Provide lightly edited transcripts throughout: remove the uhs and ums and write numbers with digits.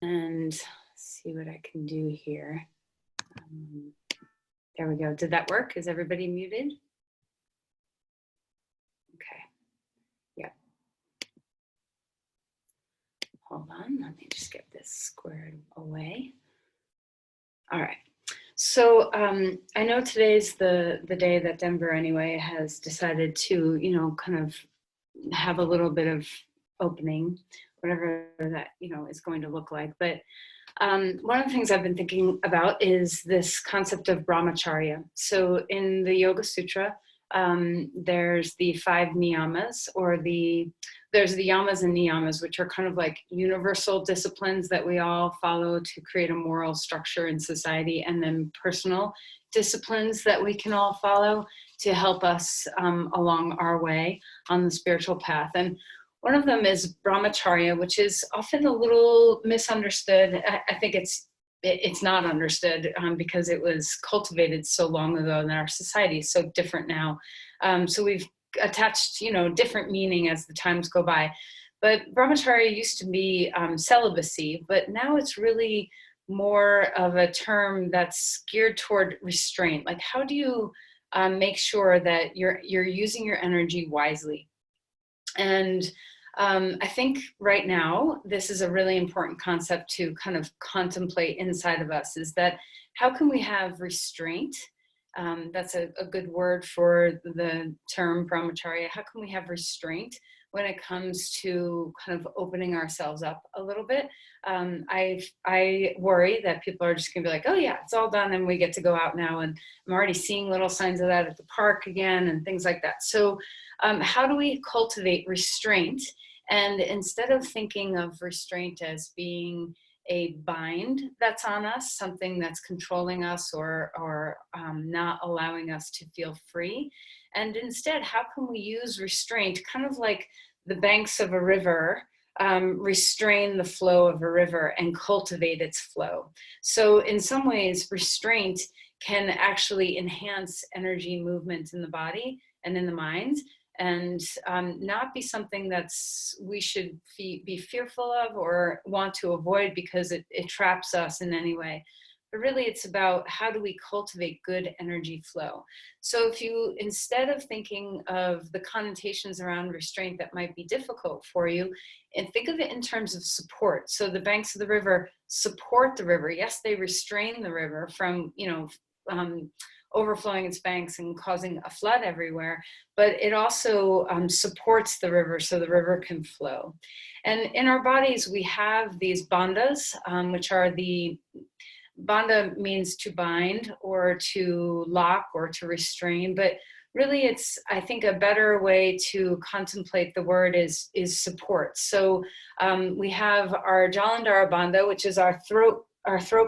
And see what I can do here. There we go. Did that work? Is everybody muted? Okay. Yep. Hold on. Let me just get this squared away. All right. So I know today's the day that Denver anyway has decided to, kind of have a little bit of opening, whatever that, is going to look like. But one of the things I've been thinking about is this concept of brahmacharya. So in the Yoga Sutra, there's the 5 niyamas, or there's the yamas and niyamas, which are kind of like universal disciplines that we all follow to create a moral structure in society, and then personal disciplines that we can all follow to help us along our way on the spiritual path. And one of them is brahmacharya, which is often a little misunderstood. I think it's not understood because it was cultivated so long ago, and our society is so different now. So we've attached, different meaning as the times go by. But brahmacharya used to be celibacy, but now it's really more of a term that's geared toward restraint. Like, how do you make sure that you're using your energy wisely? And I think right now, this is a really important concept to kind of contemplate inside of us, is that how can we have restraint? That's a good word for the term brahmacharya. How can we have restraint when it comes to kind of opening ourselves up a little bit? I worry that people are just gonna be like, oh yeah, it's all done and we get to go out now. And I'm already seeing little signs of that at the park again and things like that. So how do we cultivate restraint? And instead of thinking of restraint as being a bind that's on us, something that's controlling us or not allowing us to feel free, and instead, how can we use restraint, kind of like the banks of a river, restrain the flow of a river and cultivate its flow? So in some ways, restraint can actually enhance energy movement in the body and in the mind, and not be something we should be fearful of or want to avoid because it traps us in any way. But really, it's about how do we cultivate good energy flow. So if you, instead of thinking of the connotations around restraint that might be difficult for you, and think of it in terms of support. So the banks of the river support the river. Yes, they restrain the river from, overflowing its banks and causing a flood everywhere, but it also supports the river so the river can flow. And in our bodies, we have these bandhas, which are bandha means to bind or to lock or to restrain, but really it's, I think, a better way to contemplate the word is support. So we have our Jalandhara bandha, which is our throat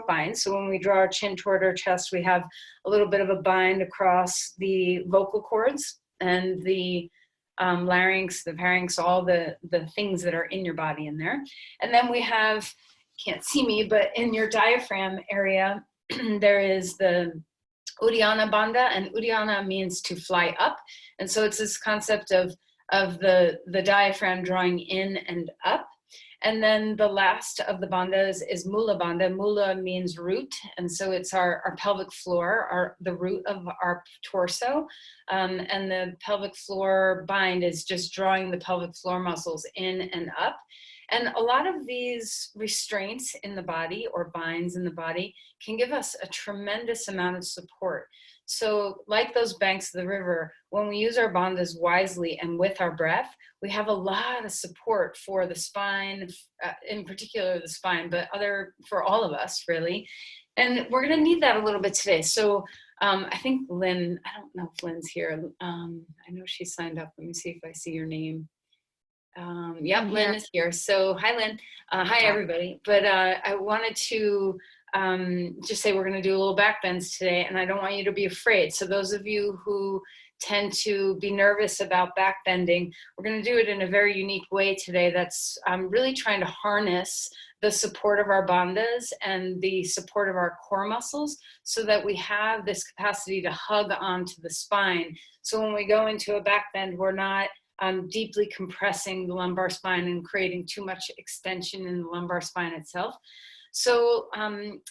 bind. So when we draw our chin toward our chest, we have a little bit of a bind across the vocal cords and the larynx, the pharynx, all the things that are in your body in there. And then we have, can't see me, but in your diaphragm area, there is the Uddiyana bandha, and Uddiyana means to fly up. And so it's this concept of the diaphragm drawing in and up. And then the last of the bandhas is Mula bandha. Mula means root, and so it's our pelvic floor, the root of our torso. And the pelvic floor bind is just drawing the pelvic floor muscles in and up. And a lot of these restraints in the body or binds in the body can give us a tremendous amount of support. So like those banks of the river, when we use our bandhas wisely and with our breath, we have a lot of support for the spine, in particular the spine, but for all of us really. And we're gonna need that a little bit today. So I think Lynn, I don't know if Lynn's here. I know she signed up. Let me see if I see your name. Yep, Lynn is here. So hi, Lynn. Hi, everybody. But I wanted to just say we're going to do a little back bends today, and I don't want you to be afraid. So those of you who tend to be nervous about back bending, we're going to do it in a very unique way today that's really trying to harness the support of our bandhas and the support of our core muscles so that we have this capacity to hug onto the spine. So when we go into a back bend, we're not deeply compressing the lumbar spine and creating too much extension in the lumbar spine itself. So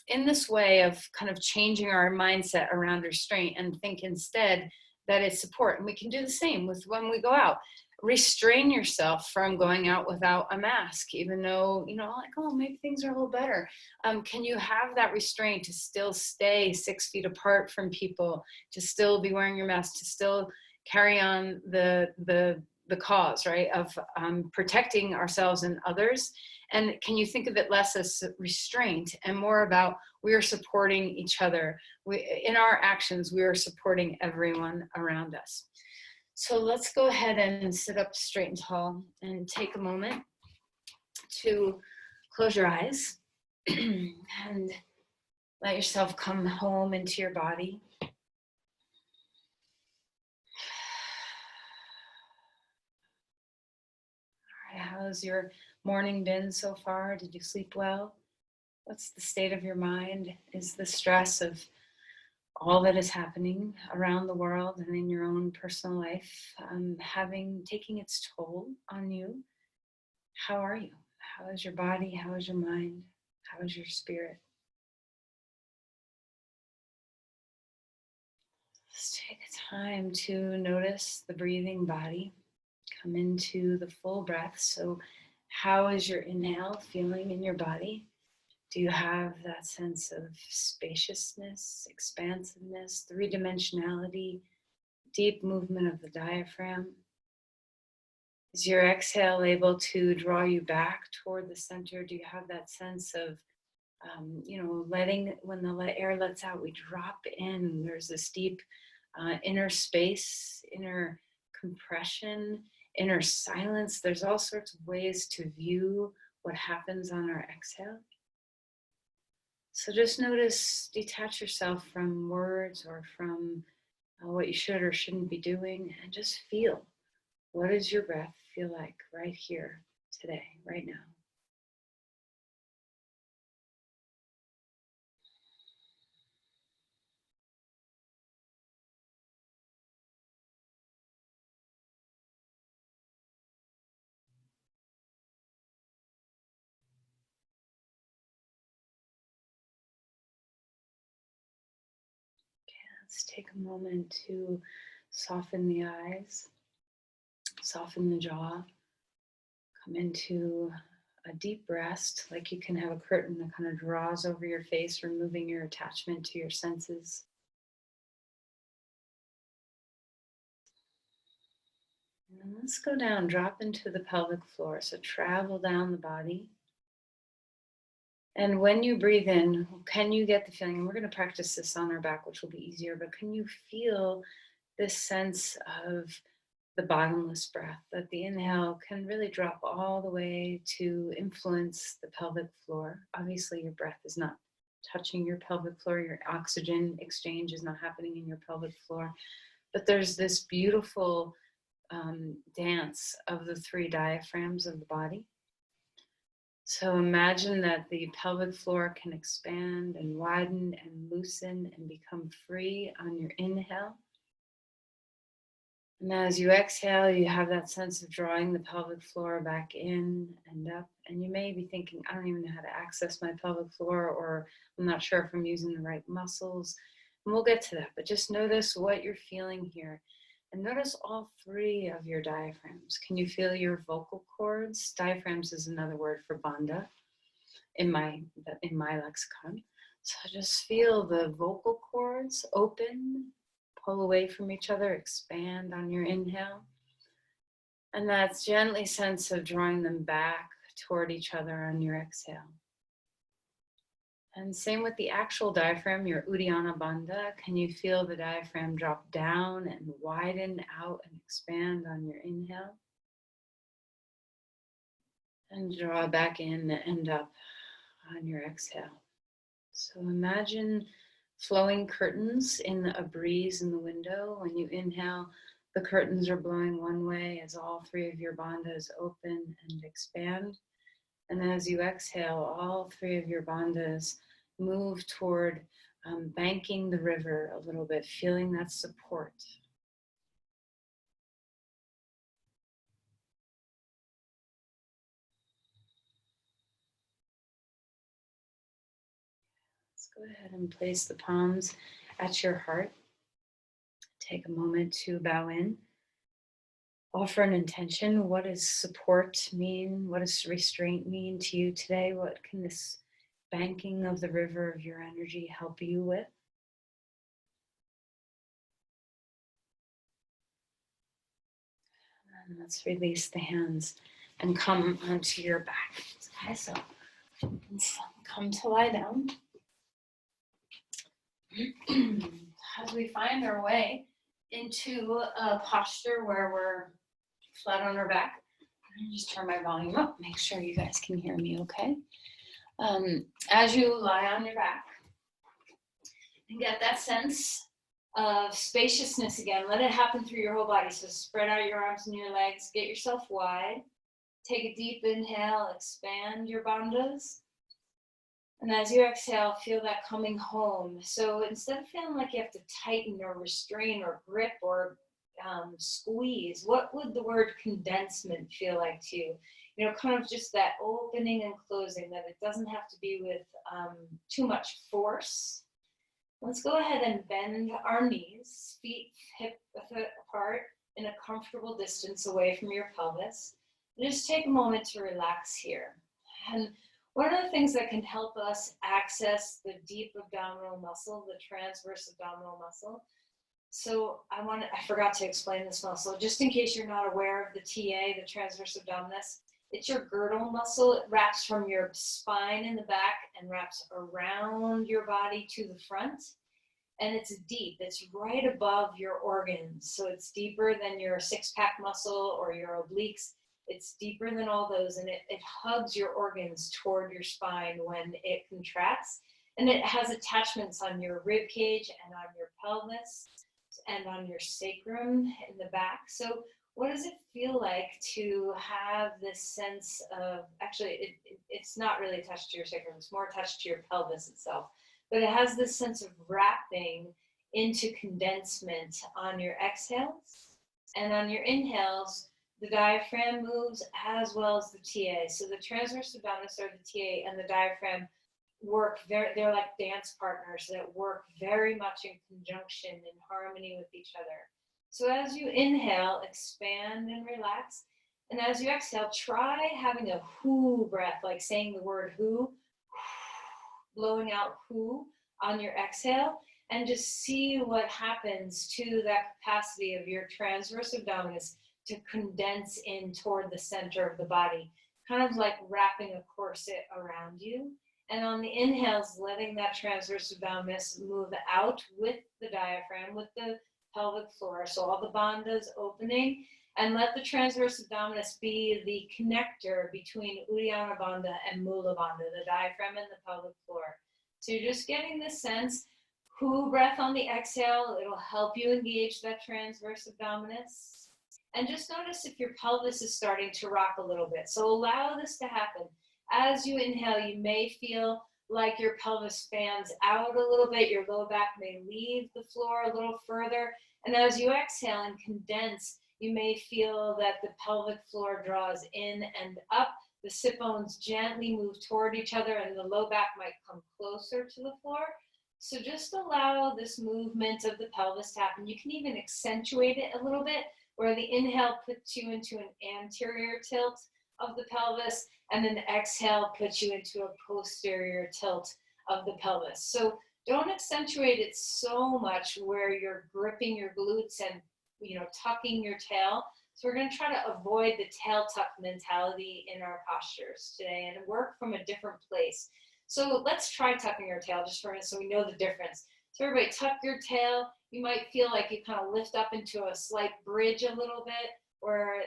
in this way of kind of changing our mindset around restraint and think instead that it's support. And we can do the same with when we go out. Restrain yourself from going out without a mask, even though, you know, like, oh, maybe things are a little better. Can you have that restraint to still stay 6 feet apart from people, to still be wearing your mask, to still carry on the cause, right, of protecting ourselves and others? And can you think of it less as restraint and more about we are supporting each other? In our actions, we are supporting everyone around us. So let's go ahead and sit up straight and tall and take a moment to close your eyes and let yourself come home into your body. All right, how's your morning been so far? Did you sleep well? What's the state of your mind? Is the stress of all that is happening around the world and in your own personal life taking its toll on you? How are you? How is your body? How is your mind? How is your spirit? Let's take a time to notice the breathing body. Come into the full breath. So how is your inhale feeling in your body? Do you have that sense of spaciousness, expansiveness, three-dimensionality, deep movement of the diaphragm? Is your exhale able to draw you back toward the center? Do you have that sense of, letting, when the air lets out, we drop in. There's this deep inner space, inner compression, inner silence. There's all sorts of ways to view what happens on our exhale. So just notice, detach yourself from words or from what you should or shouldn't be doing, and just feel. What does your breath feel like right here, today, right now? Let's take a moment to soften the eyes, soften the jaw, come into a deep rest, like you can have a curtain that kind of draws over your face, removing your attachment to your senses. And then let's go down, drop into the pelvic floor. So travel down the body. And when you breathe in, can you get the feeling, and we're going to practice this on our back, which will be easier, but can you feel this sense of the bottomless breath, that the inhale can really drop all the way to influence the pelvic floor? Obviously, your breath is not touching your pelvic floor. Your oxygen exchange is not happening in your pelvic floor. But there's this beautiful dance of the three diaphragms of the body. So imagine that the pelvic floor can expand and widen and loosen and become free on your inhale. And as you exhale, you have that sense of drawing the pelvic floor back in and up. And you may be thinking, I don't even know how to access my pelvic floor, or I'm not sure if I'm using the right muscles. And we'll get to that, but just notice what you're feeling here. And notice all three of your diaphragms. Can you feel your vocal cords? Diaphragms is another word for bandha in my lexicon. So just feel the vocal cords open, pull away from each other, expand on your inhale. And that's gently sense of drawing them back toward each other on your exhale. And same with the actual diaphragm, your Uddiyana Bandha. Can you feel the diaphragm drop down and widen out and expand on your inhale? And draw back in and up on your exhale. So imagine flowing curtains in a breeze in the window. When you inhale, the curtains are blowing one way as all three of your bandhas open and expand. And as you exhale, all three of your bandhas move toward banking the river a little bit, feeling that support. Go ahead and place the palms at your heart. Take a moment to bow in. Offer an intention. What does support mean? What does restraint mean to you today? What can this banking of the river of your energy help you with? And let's release the hands and come onto your back. Okay, so come to lie down. As we find our way into a posture where we're flat on our back, I'm gonna just turn my volume up, make sure you guys can hear me okay. As you lie on your back, and get that sense of spaciousness again. Let it happen through your whole body. So spread out your arms and your legs, get yourself wide. Take a deep inhale, expand your bandhas. And as you exhale, feel that coming home. So instead of feeling like you have to tighten or restrain or grip or squeeze, what would the word condensement feel like to you? You know, kind of just that opening and closing, that it doesn't have to be with too much force. Let's go ahead and bend our knees, feet hip width apart in a comfortable distance away from your pelvis. And just take a moment to relax here. And one of the things that can help us access the deep abdominal muscle, the transverse abdominal muscle. So I forgot to explain this muscle. Just in case you're not aware of the TA, the transverse abdominis, it's your girdle muscle. It wraps from your spine in the back and wraps around your body to the front. And it's deep. It's right above your organs. So it's deeper than your six-pack muscle or your obliques. It's deeper than all those, and it hugs your organs toward your spine when it contracts. And it has attachments on your rib cage and on your pelvis and on your sacrum in the back. So what does it feel like to have this sense of, actually, it's not really attached to your sacrum, it's more attached to your pelvis itself. But it has this sense of wrapping into condensement on your exhales. And on your inhales, the diaphragm moves as well as the TA. So the transverse abdominis or the TA and the diaphragm work they're like dance partners that work very much in conjunction, in harmony with each other. So as you inhale, expand and relax. And as you exhale, try having a whoo breath, like saying the word who, blowing out who on your exhale, and just see what happens to that capacity of your transverse abdominis to condense in toward the center of the body, kind of like wrapping a corset around you. And on the inhales, letting that transverse abdominis move out with the diaphragm, with the pelvic floor. So all the bandhas opening, and let the transverse abdominis be the connector between Uddiyana Bandha and Mula Bandha, the diaphragm and the pelvic floor. So you're just getting this sense, who breath on the exhale, it'll help you engage that transverse abdominis. And just notice if your pelvis is starting to rock a little bit. So allow this to happen. As you inhale, you may feel like your pelvis fans out a little bit. Your low back may leave the floor a little further. And as you exhale and condense, you may feel that the pelvic floor draws in and up. The sit bones gently move toward each other and the low back might come closer to the floor. So just allow this movement of the pelvis to happen. You can even accentuate it a little bit, where the inhale puts you into an anterior tilt of the pelvis, and then the exhale puts you into a posterior tilt of the pelvis. So don't accentuate it so much where you're gripping your glutes and tucking your tail. So we're going to try to avoid the tail tuck mentality in our postures today and work from a different place. So let's try tucking our tail just for a minute so we know the difference. So everybody tuck your tail. You might feel like you kind of lift up into a slight bridge a little bit, where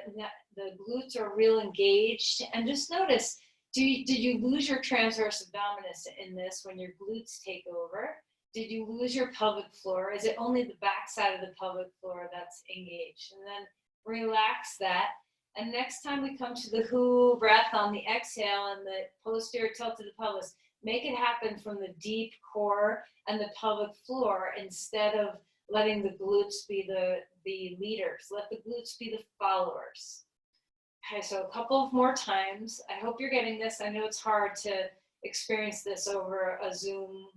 the glutes are real engaged. And just notice, did you lose your transverse abdominis in this when your glutes take over? Did you lose your pelvic floor? Is it only the back side of the pelvic floor that's engaged? And then relax that. And next time we come to the who breath on the exhale and the posterior tilt of the pelvis, make it happen from the deep core and the pelvic floor instead of letting the glutes be the leaders. Let the glutes be the followers. Okay, so a couple of more times. I hope you're getting this. I know it's hard to experience this over a Zoom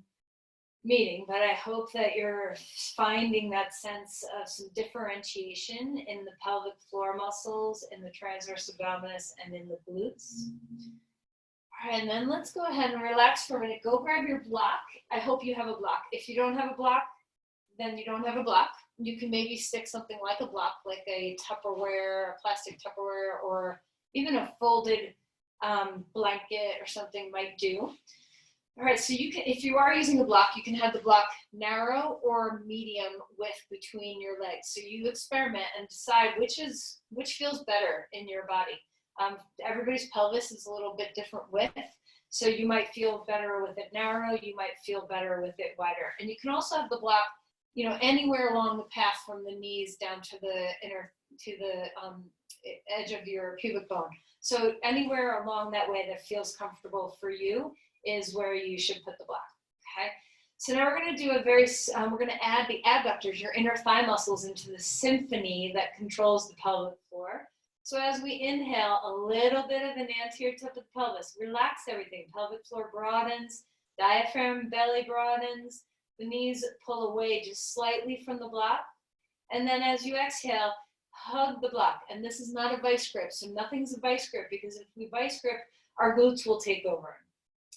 meeting, but I hope that you're finding that sense of some differentiation in the pelvic floor muscles, in the transverse abdominis, and in the glutes. All right, and then let's go ahead and relax for a minute. Go grab your block. I hope you have a block. If you don't have a block, then you don't have a block. You can maybe stick something like a block, like a Tupperware, a plastic Tupperware, or even a folded blanket or something might do. All right, so you can, if you are using a block, you can have the block narrow or medium width between your legs. So you experiment and decide which feels better in your body. Everybody's pelvis is a little bit different width, so you might feel better with it narrow. You might feel better with it wider, and you can also have the block, you know, anywhere along the path from the knees down to the edge of your pubic bone. So anywhere along that way that feels comfortable for you is where you should put the block, okay? So now we're gonna do we're gonna add the adductors, your inner thigh muscles, into the symphony that controls the pelvic floor. So as we inhale, a little bit of an anterior tip of the pelvis, relax everything. Pelvic floor broadens, diaphragm, belly broadens, the knees pull away just slightly from the block. And then as you exhale, hug the block. And this is not a vice grip, so nothing's a vice grip, because if we vice grip, our glutes will take over.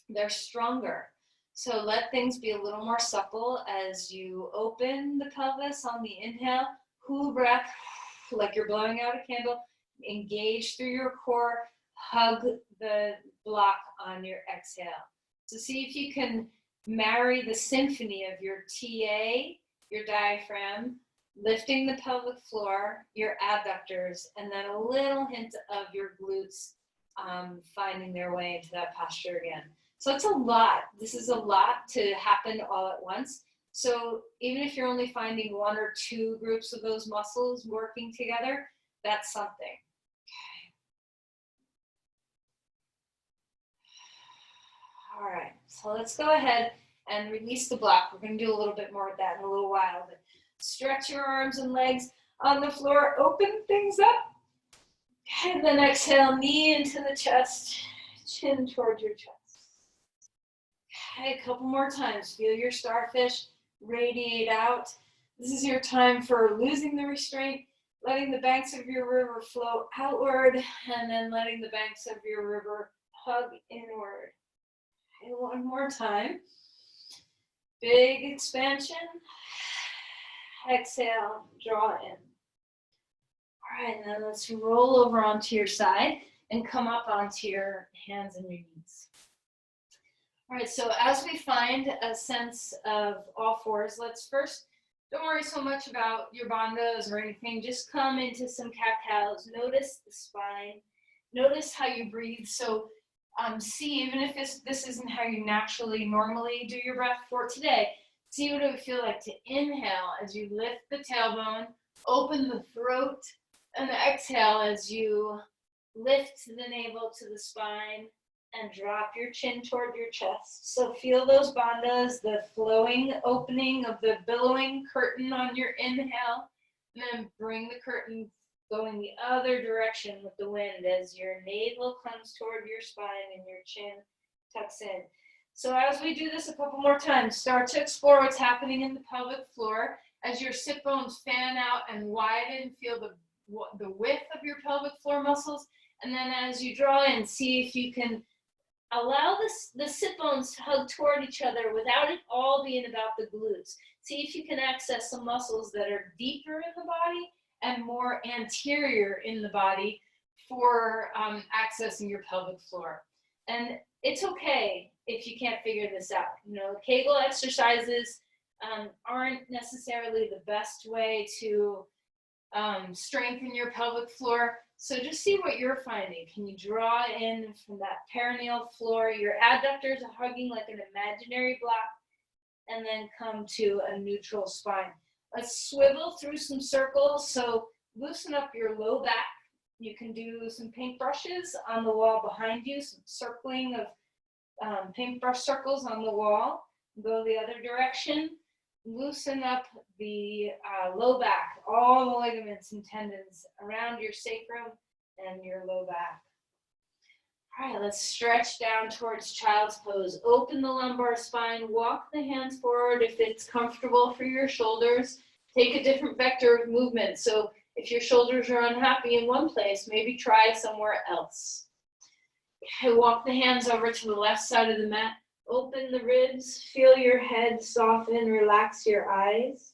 They're stronger. So let things be a little more supple as you open the pelvis on the inhale. Hu breath, like you're blowing out a candle. Engage through your core. Hug the block on your exhale. So see if you can marry the symphony of your TA, your diaphragm, lifting the pelvic floor, your adductors, and then a little hint of your glutes finding their way into that posture again. So it's a lot. This is a lot to happen all at once. So even if you're only finding one or two groups of those muscles working together, that's something. Okay. All right, so let's go ahead and release the block. We're going to do a little bit more of that in a little while. But stretch your arms and legs on the floor. Open things up. And then exhale, knee into the chest, chin towards your chest. Okay, a couple more times. Feel your starfish radiate out. This is your time for losing the restraint, letting the banks of your river flow outward, and then letting the banks of your river hug inward. Okay, one more time. Big expansion. Exhale, draw in. All right, now let's roll over onto your side and come up onto your hands and your knees. All right, so as we find a sense of all fours, let's first, don't worry so much about your bandhas or anything, just come into some cat-cows. Notice the spine, notice how you breathe. So see, even if this isn't how you normally do your breath for today, see what it would feel like to inhale as you lift the tailbone, open the throat, and exhale as you lift the navel to the spine and drop your chin toward your chest. So feel those bandhas, the flowing opening of the billowing curtain on your inhale, and then bring the curtain going the other direction with the wind as your navel comes toward your spine and your chin tucks in. So as we do this a couple more times, start to explore what's happening in the pelvic floor as your sit bones fan out and widen. Feel the width of your pelvic floor muscles, and then as you draw in, see if you can allow the sit bones to hug toward each other without it all being about the glutes. See if you can access some muscles that are deeper in the body and more anterior in the body for accessing your pelvic floor. And it's okay if you can't figure this out. You know, Kegel exercises aren't necessarily the best way to strengthen your pelvic floor. So just see what you're finding. Can you draw in from that perineal floor? Your adductors are hugging like an imaginary block, and then come to a neutral spine. Let's swivel through some circles. So loosen up your low back. You can do some paintbrushes on the wall behind you, some circling of paintbrush circles on the wall. Go the other direction. Loosen up the low back, all the ligaments and tendons around your sacrum and your low back. All right, let's stretch down towards child's pose. Open the lumbar spine, walk the hands forward if it's comfortable for your shoulders. Take a different vector of movement. So if your shoulders are unhappy in one place, maybe try somewhere else. Okay, walk the hands over to the left side of the mat. Open the ribs, feel your head soften, relax your eyes.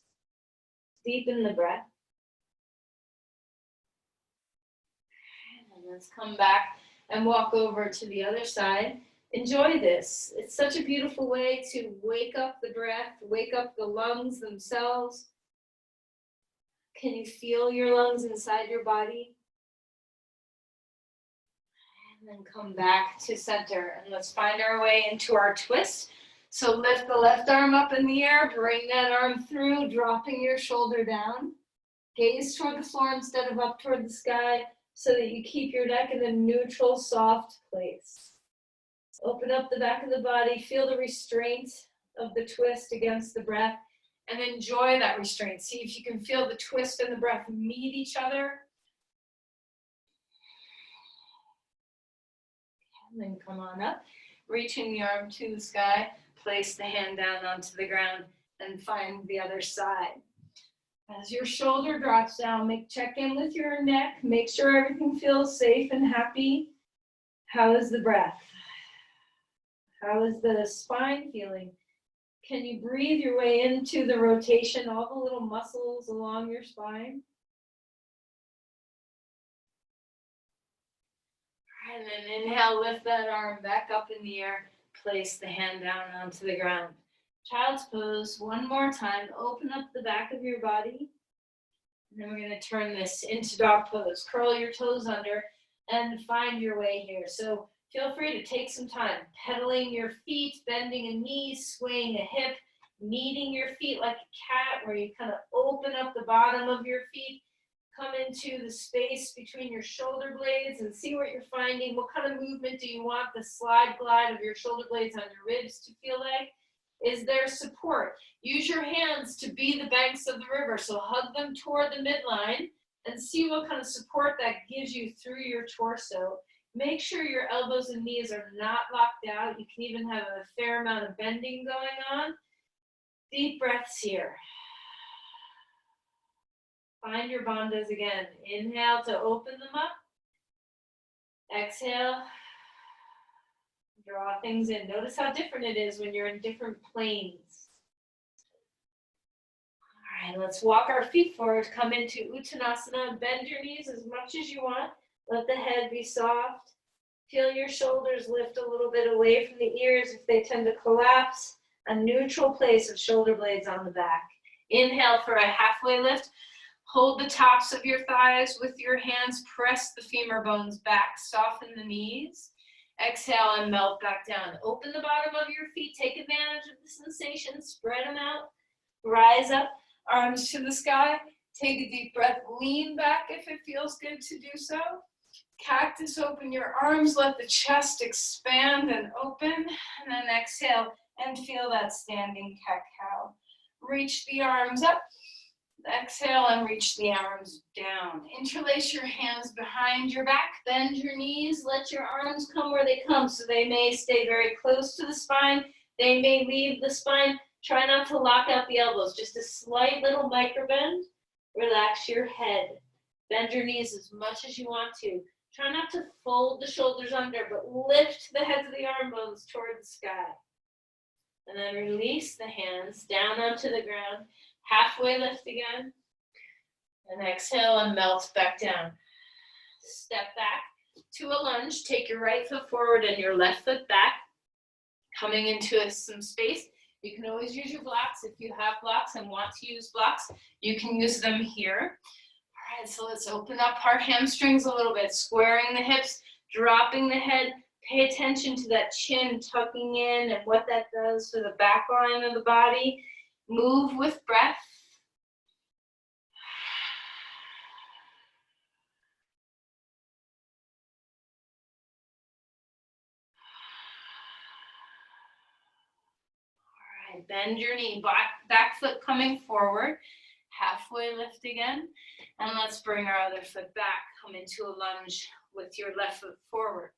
Deepen the breath. And let's come back and walk over to the other side. Enjoy this. It's such a beautiful way to wake up the breath, wake up the lungs themselves. Can you feel your lungs inside your body? And then come back to center. And let's find our way into our twist. So lift the left arm up in the air, bring that arm through, dropping your shoulder down. Gaze toward the floor instead of up toward the sky so that you keep your neck in a neutral, soft place. Open up the back of the body, feel the restraint of the twist against the breath, and enjoy that restraint. See if you can feel the twist and the breath meet each other. And then come on up, reaching the arm to the sky, place the hand down onto the ground, and find the other side. As your shoulder drops down, check in with your neck, make sure everything feels safe and happy. How is the breath? How is the spine feeling? Can you breathe your way into the rotation, all the little muscles along your spine? And then inhale, lift that arm back up in the air, place the hand down onto the ground. Child's pose, one more time, open up the back of your body. And then we're gonna turn this into dog pose. Curl your toes under and find your way here. So feel free to take some time, pedaling your feet, bending a knee, swaying a hip, kneading your feet like a cat where you kind of open up the bottom of your feet, come into the space between your shoulder blades and see what you're finding. What kind of movement do you want the slide glide of your shoulder blades on your ribs to feel like? Is there support? Use your hands to be the banks of the river. So hug them toward the midline and see what kind of support that gives you through your torso. Make sure your elbows and knees are not locked out. You can even have a fair amount of bending going on. Deep breaths here. Find your bandhas again. Inhale to open them up. Exhale. Draw things in. Notice how different it is when you're in different planes. All right, let's walk our feet forward. Come into Uttanasana. Bend your knees as much as you want. Let the head be soft. Feel your shoulders lift a little bit away from the ears if they tend to collapse. A neutral place of shoulder blades on the back. Inhale for a halfway lift. Hold the tops of your thighs with your hands. Press the femur bones back. Soften the knees. Exhale and melt back down. Open the bottom of your feet. Take advantage of the sensation. Spread them out. Rise up. Arms to the sky. Take a deep breath. Lean back if it feels good to do so. Cactus, open your arms. Let the chest expand and open. And then exhale and feel that standing cat-cow. Reach the arms up. Exhale and reach the arms down. Interlace your hands behind your back. Bend your knees. Let your arms come where they come. So they may stay very close to the spine. They may leave the spine. Try not to lock out the elbows. Just a slight little micro bend. Relax your head. Bend your knees as much as you want to. Try not to fold the shoulders under, but lift the heads of the arm bones toward the sky. And then release the hands down onto the ground. Halfway lift again. And exhale and melt back down. Step back to a lunge. Take your right foot forward and your left foot back. Coming into some space. You can always use your blocks. If you have blocks and want to use blocks, you can use them here. All right, so let's open up our hamstrings a little bit. Squaring the hips, dropping the head. Pay attention to that chin tucking in and what that does for the back line of the body. Move with breath. All right, bend your knee, back foot coming forward. Halfway lift again. And let's bring our other foot back. Come into a lunge with your left foot forward.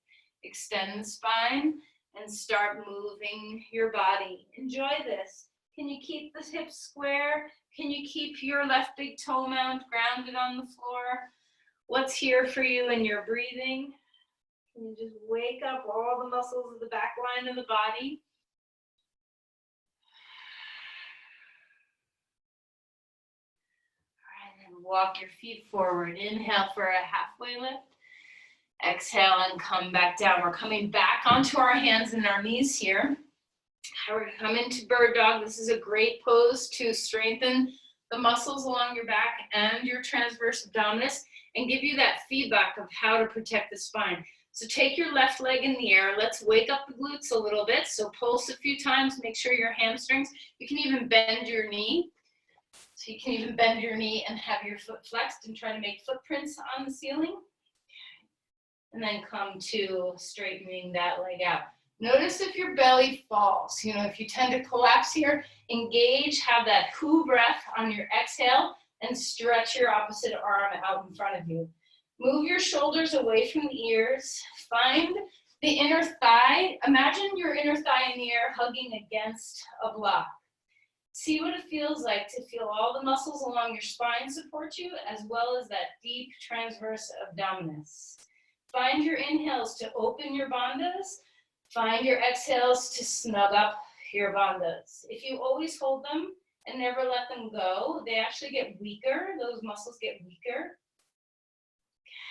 Extend the spine and start moving your body. Enjoy this. Can you keep the hips square? Can you keep your left big toe mount grounded on the floor? What's here for you in your breathing? Can you just wake up all the muscles of the back line of the body? All right, then walk your feet forward. Inhale for a halfway lift. Exhale and come back down. We're coming back onto our hands and our knees here. We're coming to bird dog. This is a great pose to strengthen the muscles along your back and your transverse abdominis and give you that feedback of how to protect the spine. So take your left leg in the air. Let's wake up the glutes a little bit. So pulse a few times, make sure your hamstrings, you can even bend your knee. So you can even bend your knee and have your foot flexed and try to make footprints on the ceiling. And then come to straightening that leg out. Notice if your belly falls. You know, if you tend to collapse here, engage, have that whoo breath on your exhale and stretch your opposite arm out in front of you. Move your shoulders away from the ears. Find the inner thigh. Imagine your inner thigh in the air hugging against a block. See what it feels like to feel all the muscles along your spine support you, as well as that deep transverse abdominis. Find your inhales to open your bandhas. Find your exhales to snug up your bandhas. If you always hold them and never let them go, they actually get weaker. Those muscles get weaker.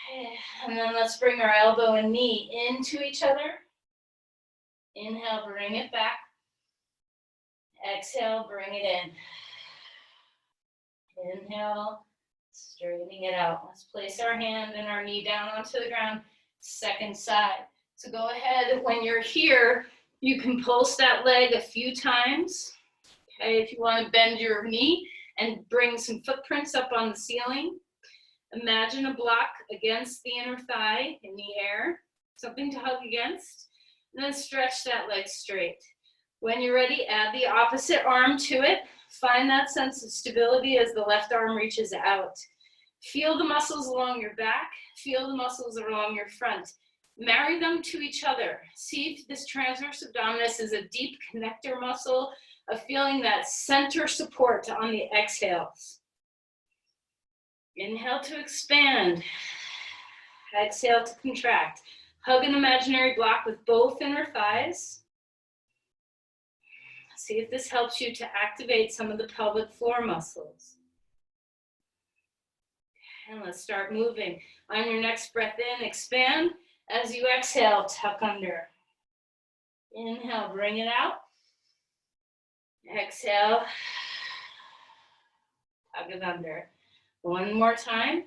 Okay, and then let's bring our elbow and knee into each other. Inhale, bring it back. Exhale, bring it in. Inhale, straightening it out. Let's place our hand and our knee down onto the ground. Second side. So go ahead, when you're here, you can pulse that leg a few times. Okay, if you want to bend your knee and bring some footprints up on the ceiling. Imagine a block against the inner thigh in the air, something to hug against, and then stretch that leg straight. When you're ready, add the opposite arm to it. Find that sense of stability as the left arm reaches out. Feel the muscles along your back. Feel the muscles along your front. Marry them to each other. See if this transverse abdominis is a deep connector muscle of feeling that center support on the exhales. Inhale to expand. Exhale to contract. Hug an imaginary block with both inner thighs. See if this helps you to activate some of the pelvic floor muscles. And let's start moving. On your next breath in, expand. As you exhale, tuck under. Inhale, bring it out. Exhale, tuck it under. One more time.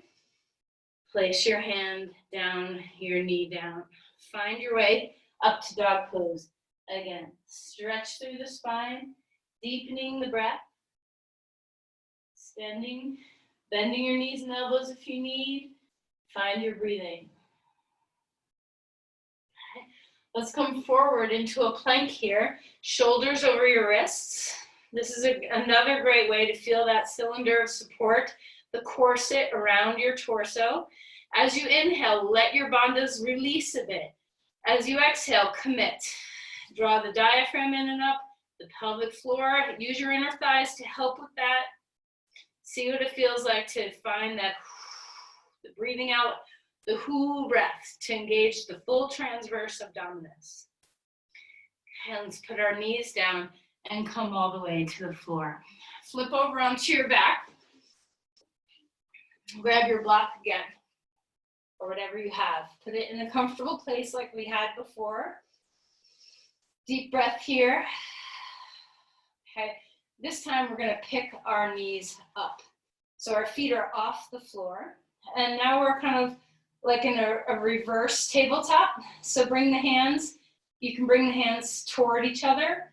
Place your hand down, your knee down. Find your way up to dog pose. Again, stretch through the spine, deepening the breath. Extending, bending your knees and elbows if you need. Find your breathing. Okay. Let's come forward into a plank here. Shoulders over your wrists. This is another great way to feel that cylinder of support, the corset around your torso. As you inhale, let your bandhas release a bit. As you exhale, commit. Draw the diaphragm in and up, the pelvic floor. Use your inner thighs to help with that. See what it feels like to find that the breathing out, the whoo breath to engage the full transverse abdominis. Okay, let's put our knees down and come all the way to the floor. Flip over onto your back. Grab your block again, or whatever you have. Put it in a comfortable place like we had before. Deep breath here. Okay, this time we're going to pick our knees up. So our feet are off the floor. And now we're kind of like in a reverse tabletop. So bring the hands, you can bring the hands toward each other,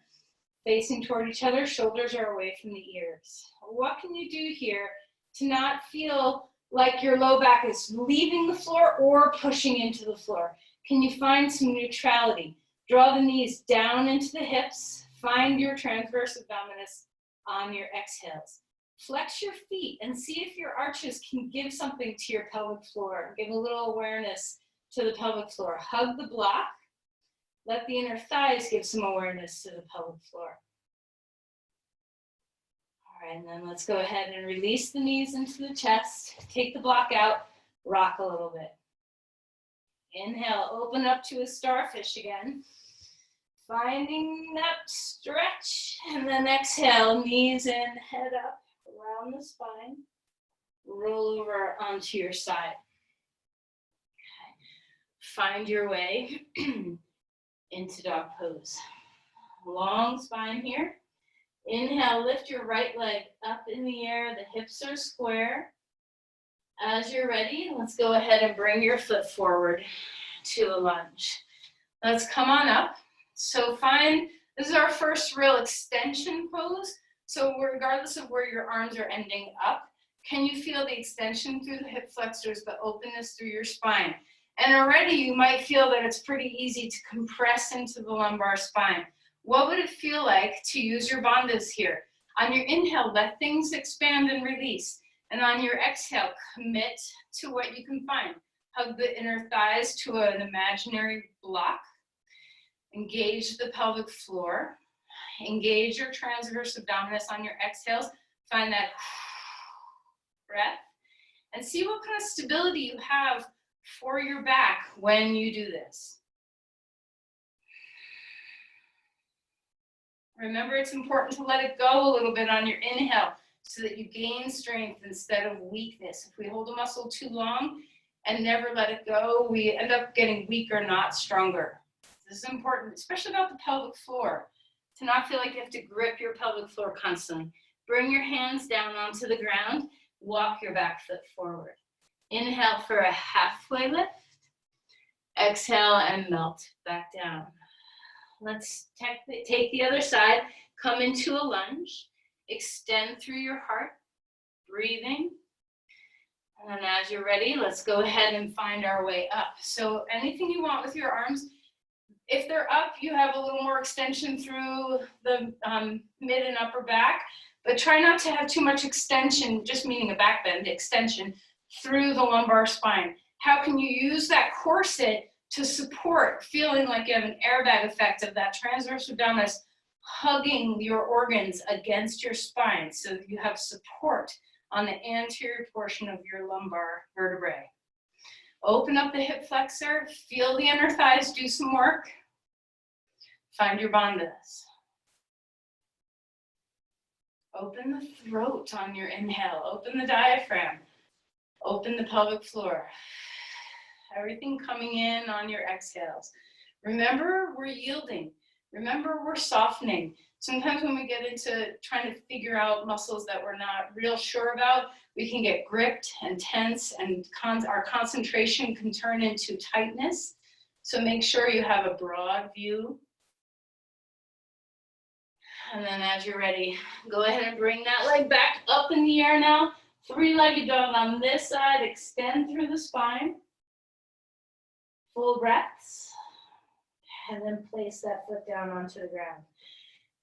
facing toward each other. Shoulders are away from the ears. What can you do here to not feel like your low back is leaving the floor or pushing into the floor? Can you find some neutrality? Draw the knees down into the hips. Find your transverse abdominis on your exhales. Flex your feet and see if your arches can give something to your pelvic floor. Give a little awareness to the pelvic floor. Hug the block. Let the inner thighs give some awareness to the pelvic floor. All right, and then let's go ahead and release the knees into the chest. Take the block out, rock a little bit. Inhale, open up to a starfish again. Finding that stretch, and then exhale, knees in, head up, around the spine. Roll over onto your side. Okay. Find your way into dog pose. Long spine here. Inhale, lift your right leg up in the air. The hips are square. As you're ready, let's go ahead and bring your foot forward to a lunge. Let's come on up. So this is our first real extension pose. So regardless of where your arms are ending up, can you feel the extension through the hip flexors, the openness through your spine? And already you might feel that it's pretty easy to compress into the lumbar spine. What would it feel like to use your bandhas here? On your inhale, let things expand and release. And on your exhale, commit to what you can find. Hug the inner thighs to an imaginary block. Engage the pelvic floor. Engage your transverse abdominis on your exhales. Find that breath. And see what kind of stability you have for your back when you do this. Remember, it's important to let it go a little bit on your inhale so that you gain strength instead of weakness. If we hold a muscle too long and never let it go, we end up getting weaker, not stronger. This is important, especially about the pelvic floor, to not feel like you have to grip your pelvic floor constantly. Bring your hands down onto the ground, walk your back foot forward. Inhale for a halfway lift. Exhale and melt back down. Let's take the other side, come into a lunge, extend through your heart, breathing. And then as you're ready, let's go ahead and find our way up. So anything you want with your arms, if they're up, you have a little more extension through the mid and upper back, but try not to have too much extension, just meaning a back bend, extension through the lumbar spine. How can you use that corset to support, feeling like you have an airbag effect of that transverse abdominis hugging your organs against your spine so that you have support on the anterior portion of your lumbar vertebrae. Open up the hip flexor, feel the inner thighs do some work. Find your bandhas. Open the throat on your inhale, open the diaphragm, open the pelvic floor. Everything coming in on your exhales. Remember, we're yielding. Remember, we're softening. Sometimes when we get into trying to figure out muscles that we're not real sure about, we can get gripped and tense, and our concentration can turn into tightness. So make sure you have a broad view. And then as you're ready, go ahead and bring that leg back up in the air now. Three-legged dog on this side, extend through the spine. Full breaths, and then place that foot down onto the ground.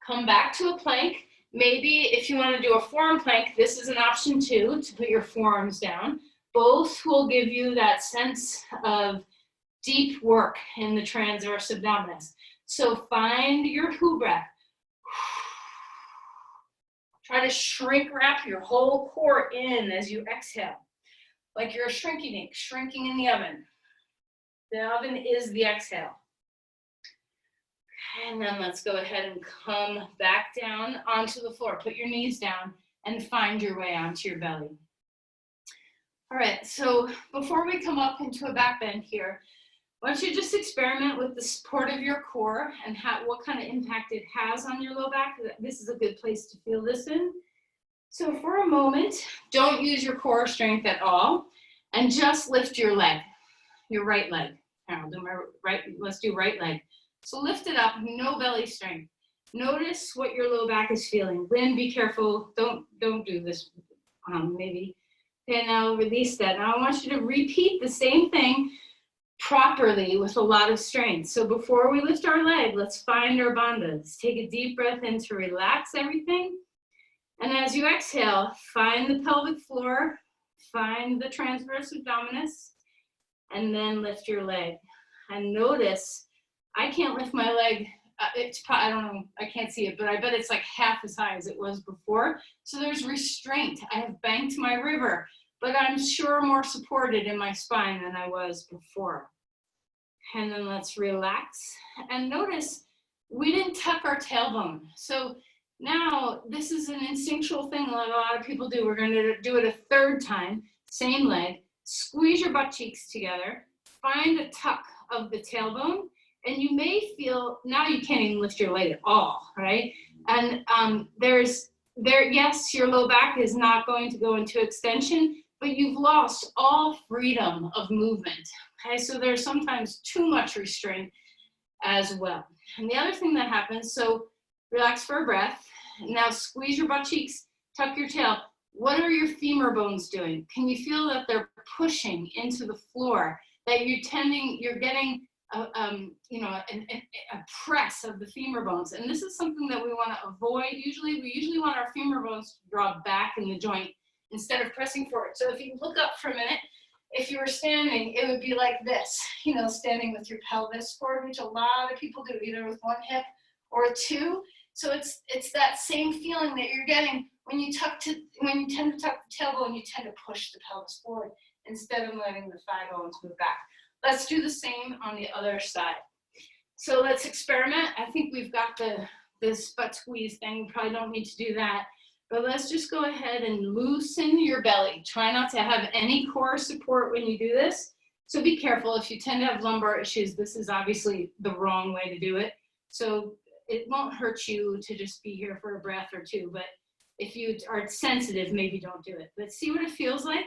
Come back to a plank. Maybe if you want to do a forearm plank, this is an option too, to put your forearms down. Both will give you that sense of deep work in the transverse abdominis. So find your who breath. Try to shrink wrap your whole core in as you exhale, like you're a shrinking ink, shrinking in the oven. The oven is the exhale. And then let's go ahead and come back down onto the floor. Put your knees down and find your way onto your belly. All right, so before we come up into a back bend here, why don't you just experiment with the support of your core and what kind of impact it has on your low back. This is a good place to feel this in. So for a moment, don't use your core strength at all, and just lift your leg, your right leg. Let's do right leg. So lift it up, no belly strength. Notice what your low back is feeling. Lynn, be careful. Don't do this, maybe. Okay, now release that. Now I want you to repeat the same thing properly with a lot of strength. So before we lift our leg, let's find our bandhas. Take a deep breath in to relax everything. And as you exhale, find the pelvic floor, find the transverse abdominis, and then lift your leg. And notice I can't lift my leg. It's probably, I don't know, I can't see it, but I bet it's like half as high as it was before. So there's restraint. I have banked my river, but I'm sure more supported in my spine than I was before. And then let's relax. And notice we didn't tuck our tailbone. So now this is an instinctual thing that a lot of people do. We're going to do it a third time, same leg. Squeeze your butt cheeks together. Find a tuck of the tailbone. And you may feel, now you can't even lift your leg at all, right? And yes, your low back is not going to go into extension, but you've lost all freedom of movement, okay? So there's sometimes too much restraint as well. And the other thing that happens, so relax for a breath. Now squeeze your butt cheeks, tuck your tail. What are your femur bones doing? Can you feel that they're pushing into the floor, that you're getting a press of the femur bones. And this is something that we want to avoid. We usually want our femur bones to draw back in the joint instead of pressing forward. So if you look up for a minute, if you were standing, it would be like this, standing with your pelvis forward, which a lot of people do, either with one hip or two. So it's that same feeling that you're getting when you tend to tuck the tailbone, you tend to push the pelvis forward instead of letting the thigh bones move back. Let's do the same on the other side. So let's experiment. I think we've got this butt squeeze thing. We probably don't need to do that. But let's just go ahead and loosen your belly. Try not to have any core support when you do this. So be careful. If you tend to have lumbar issues, this is obviously the wrong way to do it. So it won't hurt you to just be here for a breath or two. But if you are sensitive, maybe don't do it. But see what it feels like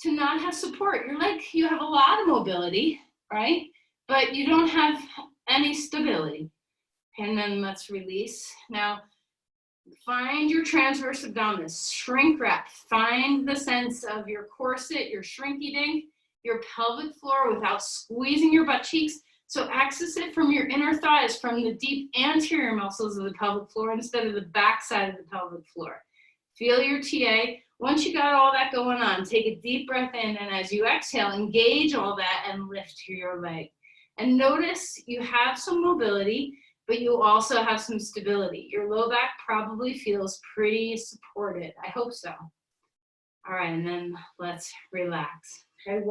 to not have support. You're like, you have a lot of mobility, right? But you don't have any stability. And then let's release. Now, find your transverse abdominis, shrink wrap. Find the sense of your corset, your shrinky dink, your pelvic floor without squeezing your butt cheeks. So access it from your inner thighs, from the deep anterior muscles of the pelvic floor instead of the back side of the pelvic floor. Feel your TA. Once you got all that going on, take a deep breath in, and as you exhale, engage all that and lift to your leg. And notice you have some mobility, but you also have some stability. Your low back probably feels pretty supported. I hope so. All right, and then let's relax. Okay,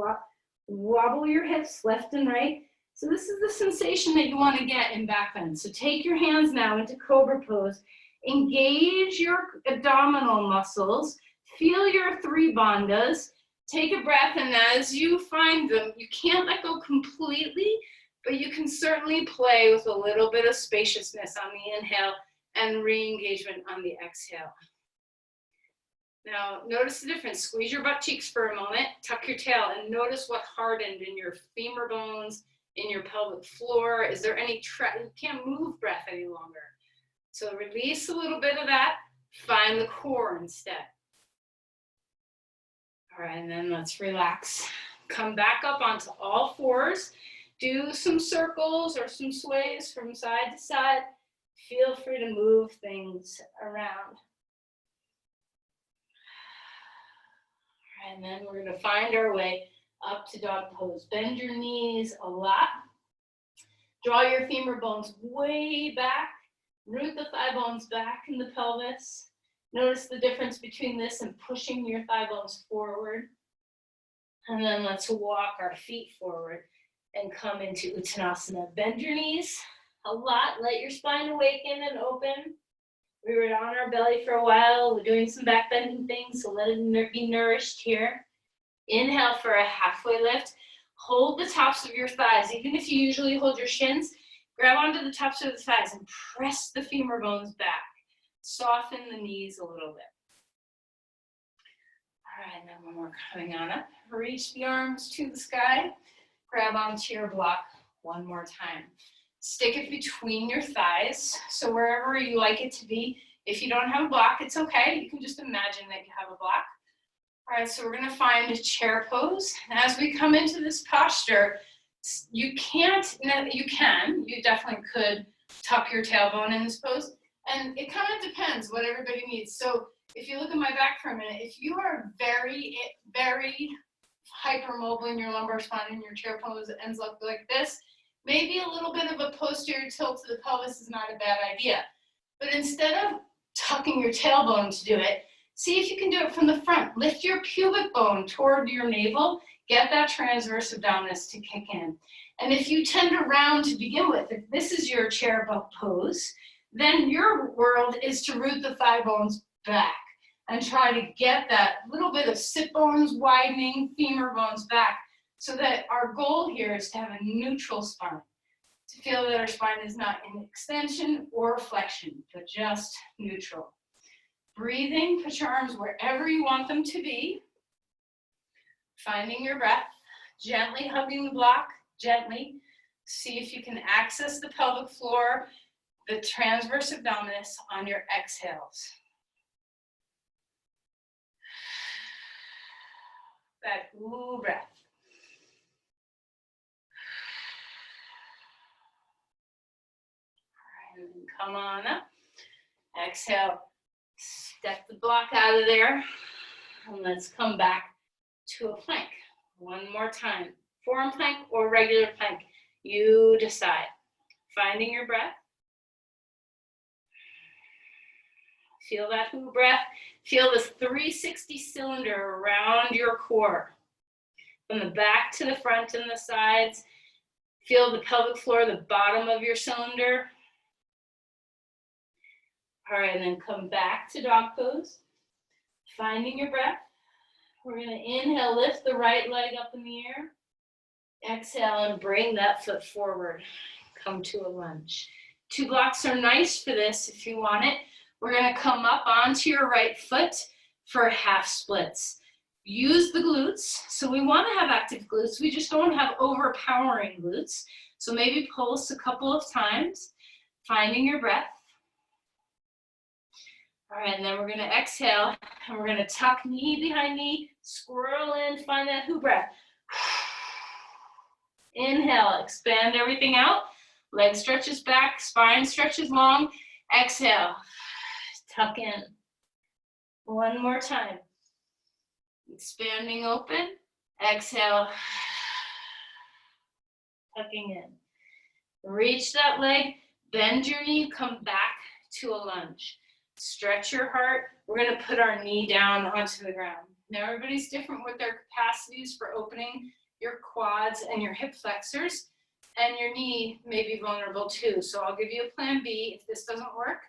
wobble your hips left and right. So this is the sensation that you want to get in back bend. So take your hands now into cobra pose. Engage your abdominal muscles. Feel your three bandhas. Take a breath, and as you find them, you can't let go completely, but you can certainly play with a little bit of spaciousness on the inhale and re-engagement on the exhale. Now, notice the difference. Squeeze your butt cheeks for a moment, tuck your tail, and notice what hardened in your femur bones, in your pelvic floor. Is there any, you can't move breath any longer. So release a little bit of that, find the core instead. All right, and then let's relax. Come back up onto all fours. Do some circles or some sways from side to side. Feel free to move things around. All right, and then we're gonna find our way up to dog pose. Bend your knees a lot. Draw your femur bones way back. Root the thigh bones back in the pelvis. Notice the difference between this and pushing your thigh bones forward. And then let's walk our feet forward and come into Uttanasana. Bend your knees a lot. Let your spine awaken and open. We were on our belly for a while. We're doing some back bending things, so let it be nourished here. Inhale for a halfway lift. Hold the tops of your thighs. Even if you usually hold your shins, grab onto the tops of the thighs and press the femur bones back. Soften the knees a little bit. All right, and then when we're coming on up, reach the arms to the sky. Grab onto your block one more time. Stick it between your thighs, so wherever you like it to be. If you don't have a block, it's okay. You can just imagine that you have a block. All right, so we're gonna find a chair pose. And as we come into this posture, you definitely could tuck your tailbone in this pose. And it kind of depends what everybody needs. So if you look at my back for a minute, if you are very, very hypermobile in your lumbar spine and your chair pose ends up like this, Maybe a little bit of a posterior tilt to the pelvis is not a bad idea. But instead of tucking your tailbone to do it, see if you can do it from the front. Lift your pubic bone toward your navel. Get that transverse abdominis to kick in. And if you tend to round to begin with, if this is your chair pose, then your world is to root the thigh bones back and try to get that little bit of sit bones widening, femur bones back, so that our goal here is to have a neutral spine, to feel that our spine is not in extension or flexion, but just neutral. Breathing, put your arms wherever you want them to be. Finding your breath, gently hugging the block, gently. See if you can access the pelvic floor, the transverse abdominis on your exhales. That ooh breath. All right, and then come on up. Exhale, step the block out of there, and let's come back to a plank. One more time. Forearm plank or regular plank. You decide. Finding your breath. Feel that who breath. Feel this 360 cylinder around your core. From the back to the front and the sides. Feel the pelvic floor, the bottom of your cylinder. All right, and then come back to dog pose. Finding your breath. We're going to inhale, lift the right leg up in the air. Exhale and bring that foot forward. Come to a lunge. 2 blocks are nice for this if you want it. We're going to come up onto your right foot for half splits. Use the glutes. So we want to have active glutes. We just don't have overpowering glutes. So maybe pulse a couple of times. Finding your breath. All right, and then we're going to exhale, and we're going to tuck knee behind knee, squirrel in, find that who breath. Inhale, expand everything out. Leg stretches back, spine stretches long. Exhale, tuck in. One more time. Expanding open. Exhale, tucking in. Reach that leg, bend your knee, come back to a lunge. Stretch your heart. We're going to put our knee down onto the ground. Now everybody's different with their capacities for opening your quads and your hip flexors, and your knee may be vulnerable too. So I'll give you a plan B if this doesn't work.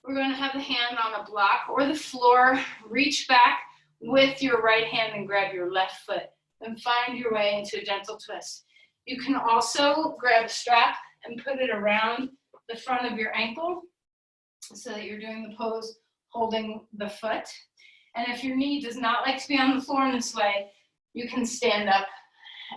We're going to have the hand on a block or the floor. Reach back with your right hand and grab your left foot and find your way into a gentle twist. You can also grab a strap and put it around the front of your ankle so that you're doing the pose holding the foot. And if your knee does not like to be on the floor in this way, you can stand up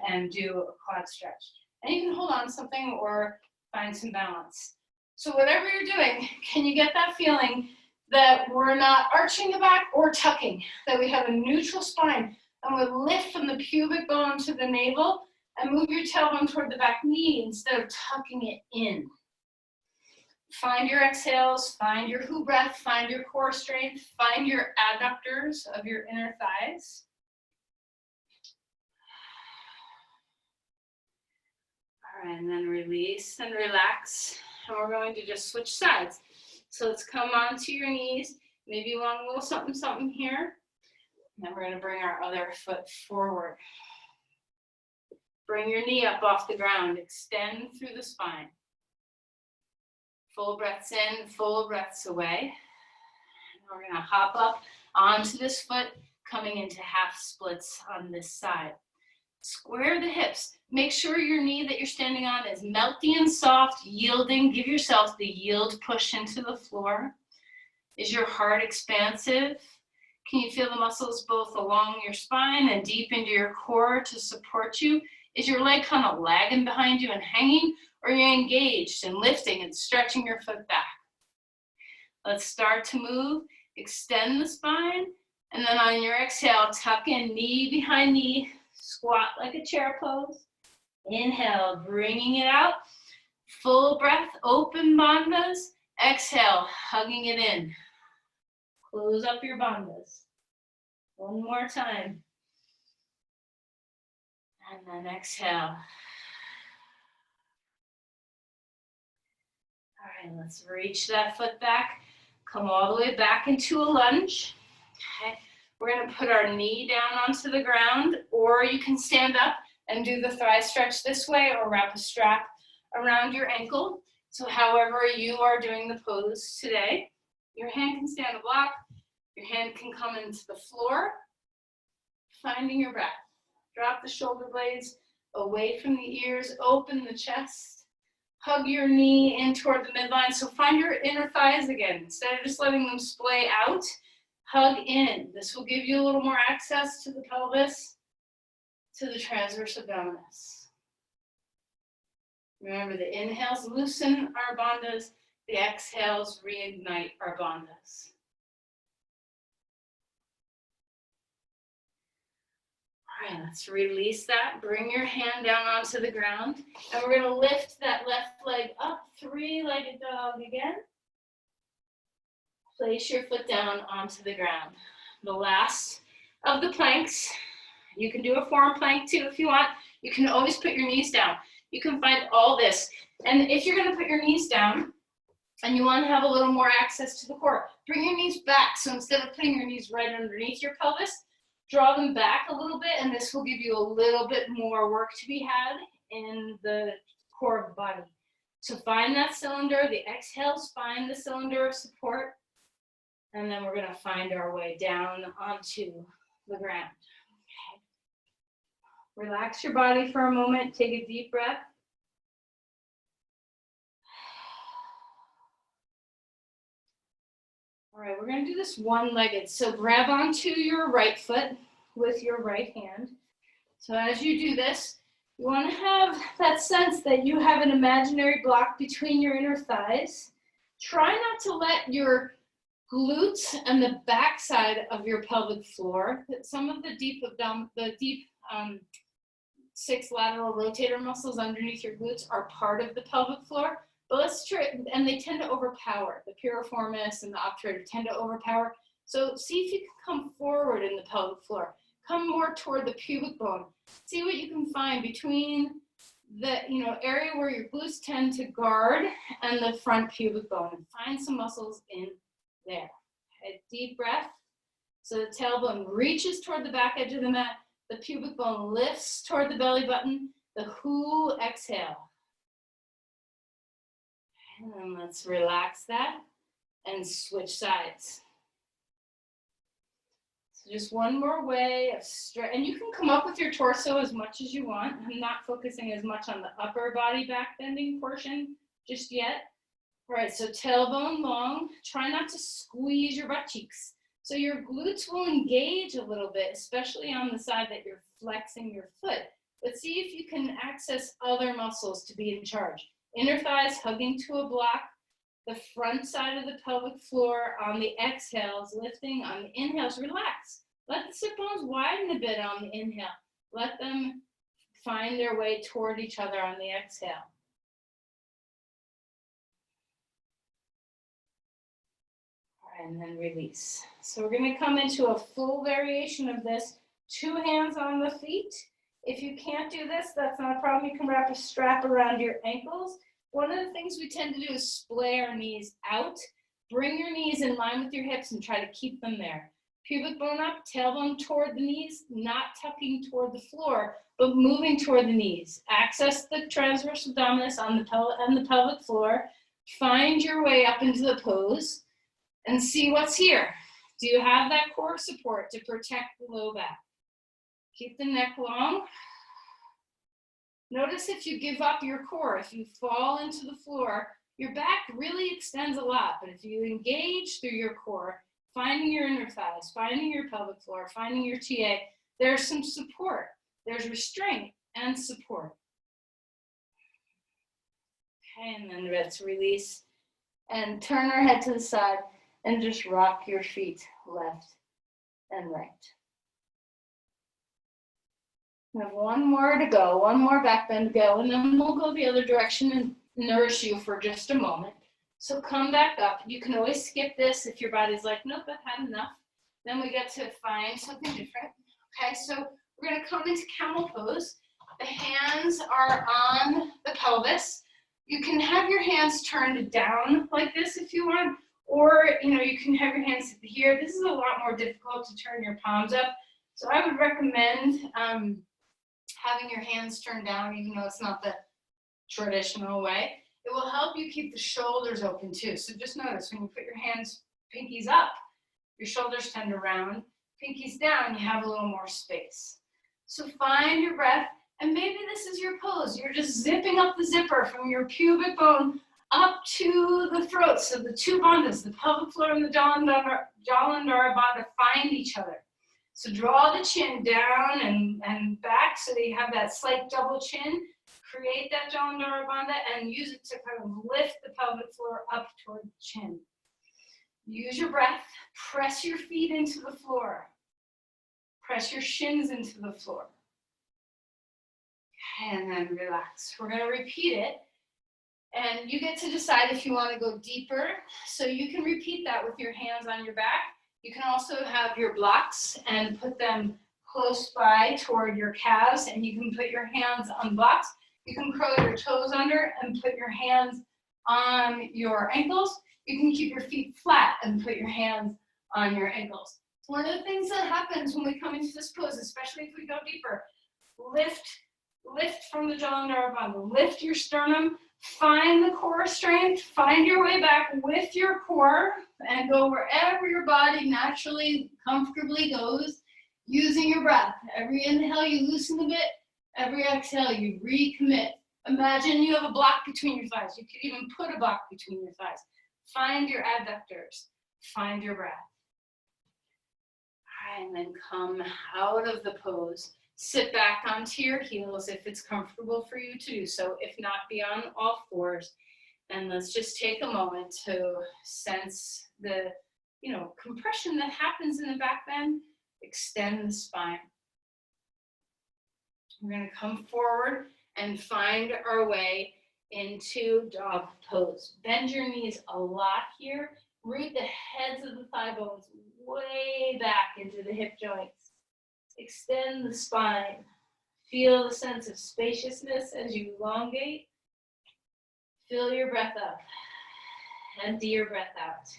and do a quad stretch. And you can hold on to something or find some balance. So whatever you're doing, can you get that feeling that we're not arching the back or tucking, that we have a neutral spine, and we lift from the pubic bone to the navel and move your tailbone toward the back knee instead of tucking it in. Find your exhales, find your who breath, find your core strength, find your adductors of your inner thighs. All right, and then release and relax. And we're going to just switch sides. So let's come onto your knees. Maybe you want a little something, something here. And then we're going to bring our other foot forward. Bring your knee up off the ground. Extend through the spine. Full breaths in, full breaths away. And we're going to hop up onto this foot, coming into half splits on this side. Square the hips. Make sure your knee that you're standing on is melty and soft, yielding. Give yourself the yield push into the floor. Is your heart expansive? Can you feel the muscles both along your spine and deep into your core to support you? Is your leg kind of lagging behind you and hanging, or are you engaged and lifting and stretching your foot back? Let's start to move. Extend the spine, and then on your exhale, tuck in knee behind knee. Squat like a chair pose. Inhale, bringing it out. Full breath, open bandhas. Exhale, hugging it in. Close up your bandhas. One more time. And then exhale. right, let's reach that foot back. Come all the way back into a lunge. Okay, we're going to put our knee down onto the ground, or you can stand up and do the thigh stretch this way, or wrap a strap around your ankle. So however you are doing the pose today, your hand can stay on the block, your hand can come into the floor, finding your breath. Drop the shoulder blades away from the ears, open the chest, hug your knee in toward the midline. So find your inner thighs again. Instead of just letting them splay out, hug in. This will give you a little more access to the pelvis, to the transverse abdominis. Remember, the inhales loosen our bandhas, the exhales reignite our bandhas. All right, let's release that. Bring your hand down onto the ground, and we're going to lift that left leg up, three-legged dog again. Place your foot down onto the ground. The last of the planks. You can do a forearm plank too if you want. You can always put your knees down. You can find all this. And if you're going to put your knees down and you want to have a little more access to the core, bring your knees back. So instead of putting your knees right underneath your pelvis, draw them back a little bit, and this will give you a little bit more work to be had in the core of the body. So find that cylinder. The exhales, find the cylinder of support. And then we're going to find our way down onto the ground. Okay. Relax your body for a moment. Take a deep breath. All right, we're going to do this one-legged. So grab onto your right foot with your right hand. So as you do this, you want to have that sense that you have an imaginary block between your inner thighs. Try not to let your glutes and the backside of your pelvic floor, some of the deep six lateral rotator muscles underneath your glutes are part of the pelvic floor, but let's try, and they tend to overpower. The piriformis and the obturator tend to overpower. So see if you can come forward in the pelvic floor. Come more toward the pubic bone. See what you can find between the area where your glutes tend to guard and the front pubic bone. And find some muscles in there. A deep breath. So the tailbone reaches toward the back edge of the mat. The pubic bone lifts toward the belly button. The whoo, exhale. And then let's relax that and switch sides. So just one more way of stretch. And you can come up with your torso as much as you want. I'm not focusing as much on the upper body back bending portion just yet. All right, so tailbone long. Try not to squeeze your butt cheeks. So your glutes will engage a little bit, especially on the side that you're flexing your foot. But see if you can access other muscles to be in charge. Inner thighs hugging to a block. The front side of the pelvic floor on the exhales, lifting. On the inhales, relax. Let the sit bones widen a bit on the inhale. Let them find their way toward each other on the exhale. And then release. So we're going to come into a full variation of this. 2 hands on the feet. If you can't do this, that's not a problem. You can wrap a strap around your ankles. One of the things we tend to do is splay our knees out. Bring your knees in line with your hips and try to keep them there. Pubic bone up, tailbone toward the knees, not tucking toward the floor, but moving toward the knees. Access the transverse abdominis on the pelvic floor. Find your way up into the pose. And see what's here. Do you have that core support to protect the low back? Keep the neck long. Notice if you give up your core, if you fall into the floor, your back really extends a lot. But if you engage through your core, finding your inner thighs, finding your pelvic floor, finding your TA, there's some support. There's restraint and support. Okay, and then let's release and turn our head to the side. And just rock your feet left and right. We have one more to go, one more back bend to go, and then we'll go the other direction and nourish you for just a moment. So come back up. You can always skip this if your body's like, nope, I've had enough. Then we get to find something different. Okay, so we're going to come into camel pose. The hands are on the pelvis. You can have your hands turned down like this if you want, or you can have your hands here. This is a lot more difficult to turn your palms up. So I would recommend having your hands turned down, even though it's not the traditional way. It will help you keep the shoulders open too. So just notice when you put your hands, pinkies up, your shoulders tend to round. Pinkies down, you have a little more space. So find your breath, and maybe this is your pose. You're just zipping up the zipper from your pubic bone up to the throat. So the two bandhas, the pelvic floor and the Jalandhara bandha, find each other. So draw the chin down and back so that you have that slight double chin. Create that Jalandhara bandha and use it to kind of lift the pelvic floor up toward the chin. Use your breath. Press your feet into the floor. Press your shins into the floor. And then relax. We're going to repeat it. And you get to decide if you want to go deeper. So you can repeat that with your hands on your back. You can also have your blocks and put them close by toward your calves. And you can put your hands on blocks. You can curl your toes under and put your hands on your ankles. You can keep your feet flat and put your hands on your ankles. One of the things that happens when we come into this pose, especially if we go deeper, lift from the Jalandhara bandha. Lift your sternum. Find the core strength. Find your way back with your core and go wherever your body naturally, comfortably goes using your breath. Every inhale, you loosen a bit. Every exhale, you recommit. Imagine you have a block between your thighs. You could even put a block between your thighs. Find your adductors. Find your breath. All right, and then come out of the pose. Sit back onto your heels if it's comfortable for you to do so. If not, be on all fours. And let's just take a moment to sense the, compression that happens in the back bend. Extend the spine. We're going to come forward and find our way into dog pose. Bend your knees a lot here. Root the heads of the thigh bones way back into the hip joints. Extend the spine. Feel the sense of spaciousness as you elongate. Fill your breath up. Empty your breath out.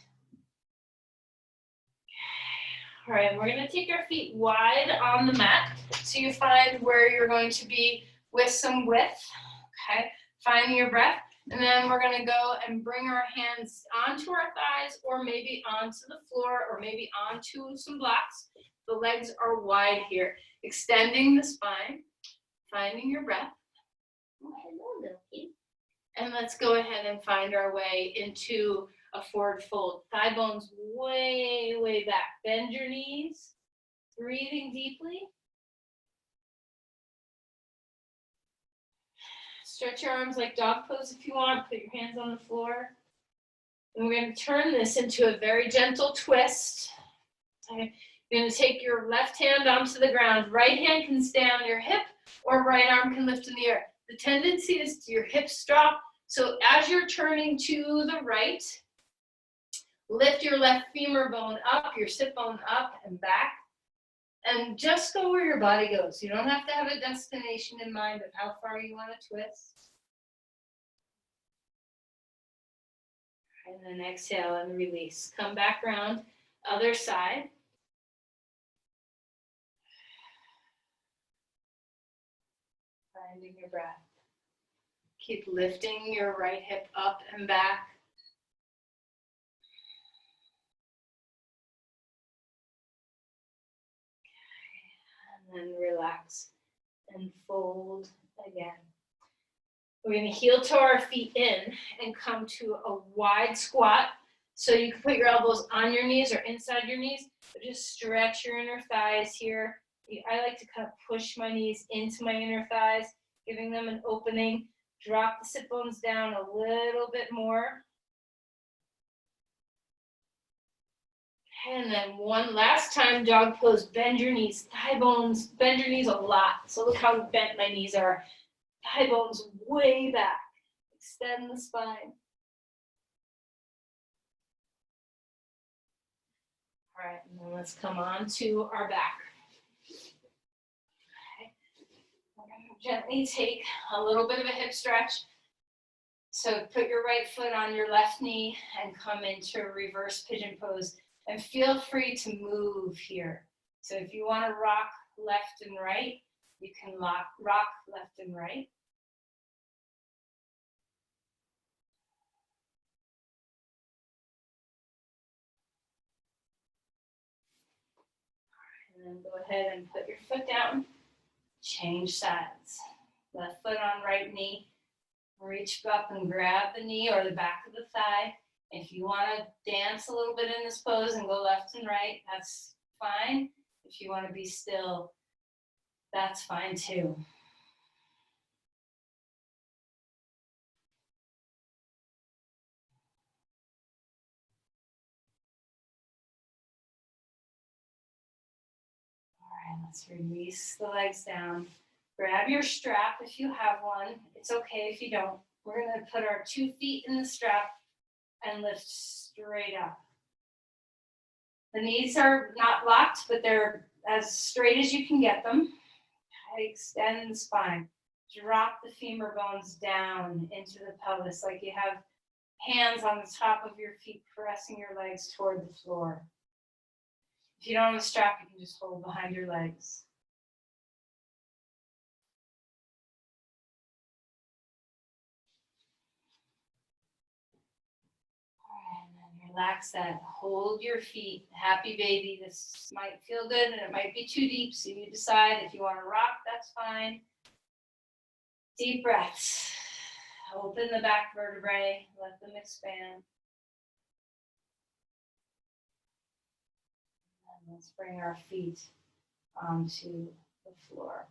All right, we're going to take our feet wide on the mat. So you find where you're going to be with some width. Okay, finding your breath. And then we're going to go and bring our hands onto our thighs or maybe onto the floor or maybe onto some blocks. The legs are wide here. Extending the spine. Finding your breath. Oh, hello, little kitty. And let's go ahead and find our way into a forward fold. Thigh bones way, way back. Bend your knees. Breathing deeply. Stretch your arms like dog pose if you want. Put your hands on the floor. And we're going to turn this into a very gentle twist. Okay. You're going to take your left hand onto the ground. Right hand can stay on your hip or right arm can lift in the air. The tendency is to your hips drop. So as you're turning to the right, lift your left femur bone up, your sit bone up and back. And just go where your body goes. You don't have to have a destination in mind of how far you want to twist. And then exhale and release. Come back around, other side. Finding your breath. Keep lifting your right hip up and back. And then relax and fold again. We're going to heel toe our feet in and come to a wide squat. So you can put your elbows on your knees or inside your knees, but just stretch your inner thighs here. I like to kind of push my knees into my inner thighs, giving them an opening. Drop the sit bones down a little bit more. And then one last time, dog pose, bend your knees, thigh bones, bend your knees a lot. So look how bent my knees are. Thigh bones way back. Extend the spine. All right, and then let's come on to our back. Okay. We're going to gently take a little bit of a hip stretch. So put your right foot on your left knee and come into a reverse pigeon pose. And feel free to move here. So if you want to rock left and right, you can rock left and right. And then go ahead and put your foot down. Change sides. Left foot on right knee. Reach up and grab the knee or the back of the thigh. If you want to dance a little bit in this pose and go left and right, that's fine. If you want to be still, that's fine too. All right, let's release the legs down. Grab your strap if you have one. It's okay if you don't. We're going to put our 2 feet in the strap and lift straight up. The knees are not locked, but they're as straight as you can get them. Extend the spine. Drop the femur bones down into the pelvis like you have hands on the top of your feet, pressing your legs toward the floor. If you don't have a strap, you can just hold behind your legs. And then relax that. Hold your feet. Happy baby. This might feel good and it might be too deep, so you decide if you want to rock, that's fine. Deep breaths. Open the back vertebrae. Let them expand. And let's bring our feet onto the floor.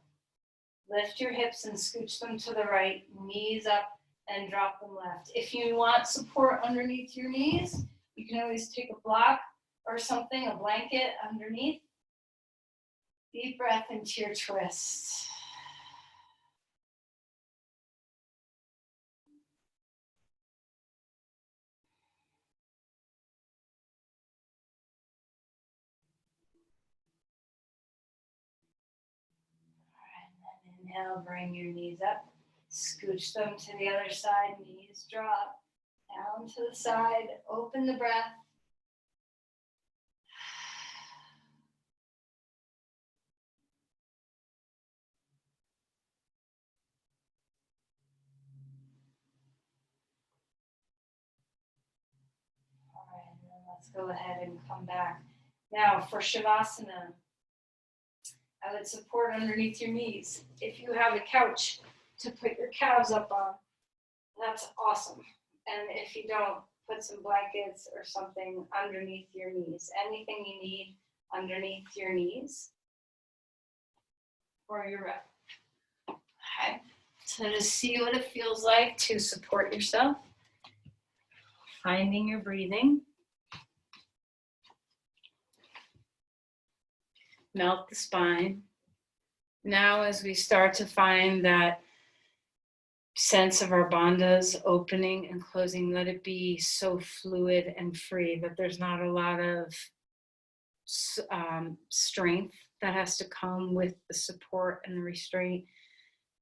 Lift your hips and scooch them to the right. Knees up and drop them left. If you want support underneath your knees, you can always take a block or something, a blanket underneath. Deep breath into your twist. Inhale, bring your knees up. Scooch them to the other side. Knees drop. Down to the side. Open the breath. All right, and then let's go ahead and come back. Now for Shavasana, I would support underneath your knees. If you have a couch to put your calves up on, that's awesome. And if you don't, put some blankets or something underneath your knees. Anything you need underneath your knees for your rep. Okay. So to see what it feels like to support yourself, finding your breathing. Melt the spine. Now as we start to find that sense of our bandhas opening and closing, let it be so fluid and free that there's not a lot of strength that has to come with the support and the restraint,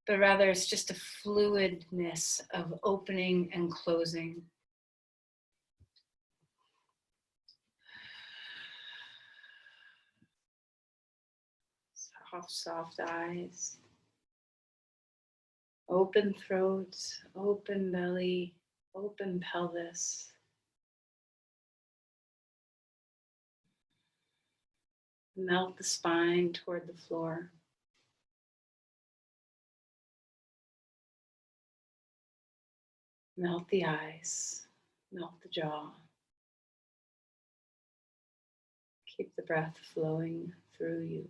but rather it's just a fluidness of opening and closing. Soft eyes. Open throat, open belly, open pelvis. Melt the spine toward the floor. Melt the eyes, melt the jaw. Keep the breath flowing through you.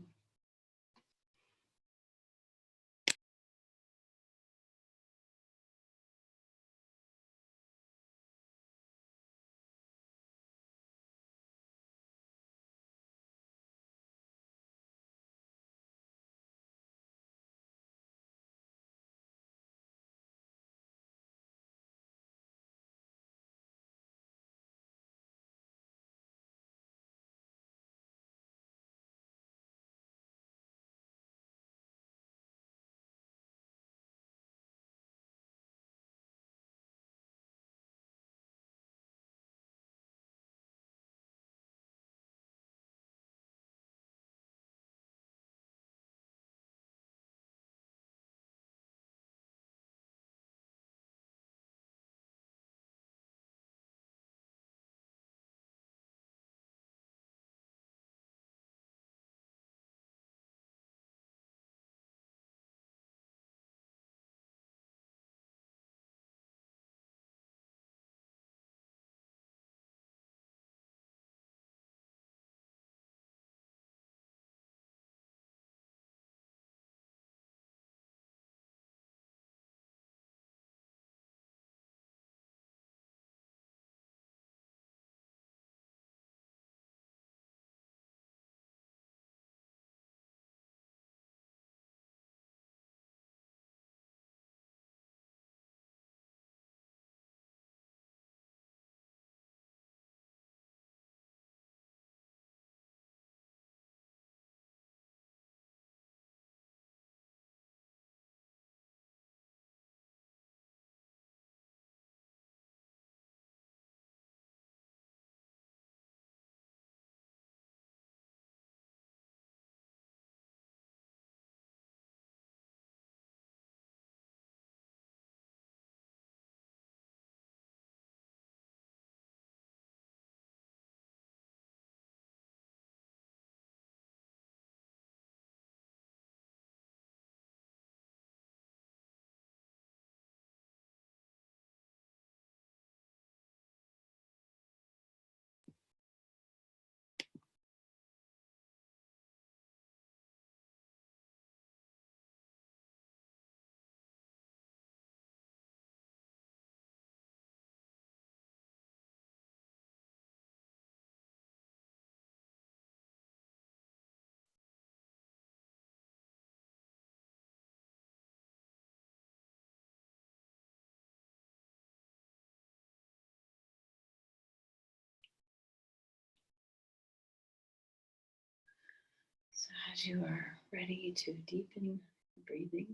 As you are ready to deepen breathing,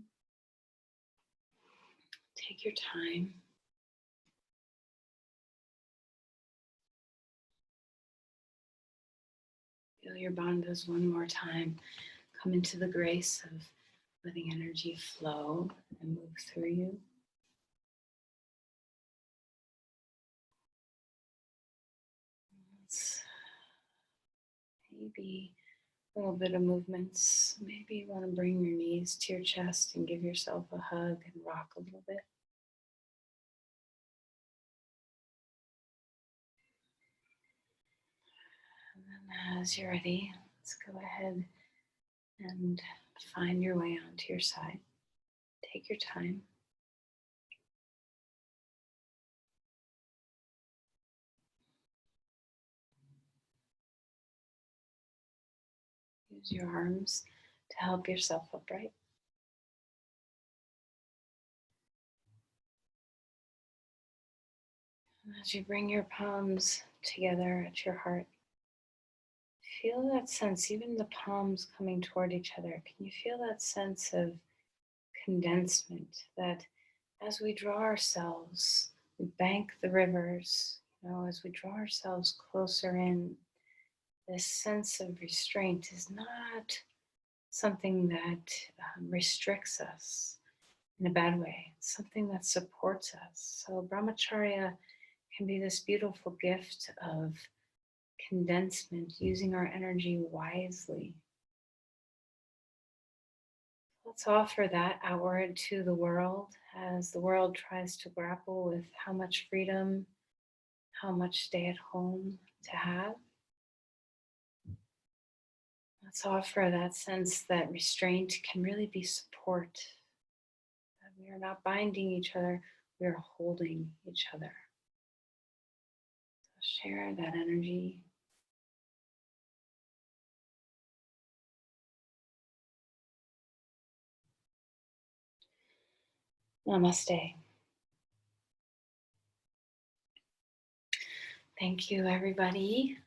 take your time. Feel your bandhas one more time. Come into the grace of letting energy flow and move through you. Let's maybe a little bit of movements. Maybe you want to bring your knees to your chest and give yourself a hug and rock a little bit. And then as you're ready, let's go ahead and find your way onto your side. Take your time. Use your arms to help yourself upright. And as you bring your palms together at your heart, feel that sense, even the palms coming toward each other. Can you feel that sense of condensement, that as we draw ourselves, we bank the rivers, as we draw ourselves closer in, this sense of restraint is not something that restricts us in a bad way. It's something that supports us. So brahmacharya can be this beautiful gift of condensement, using our energy wisely. Let's offer that outward to the world as the world tries to grapple with how much freedom, how much stay at home to have. Let's offer that sense that restraint can really be support. That we are not binding each other, we are holding each other. So share that energy. Namaste. Thank you, everybody.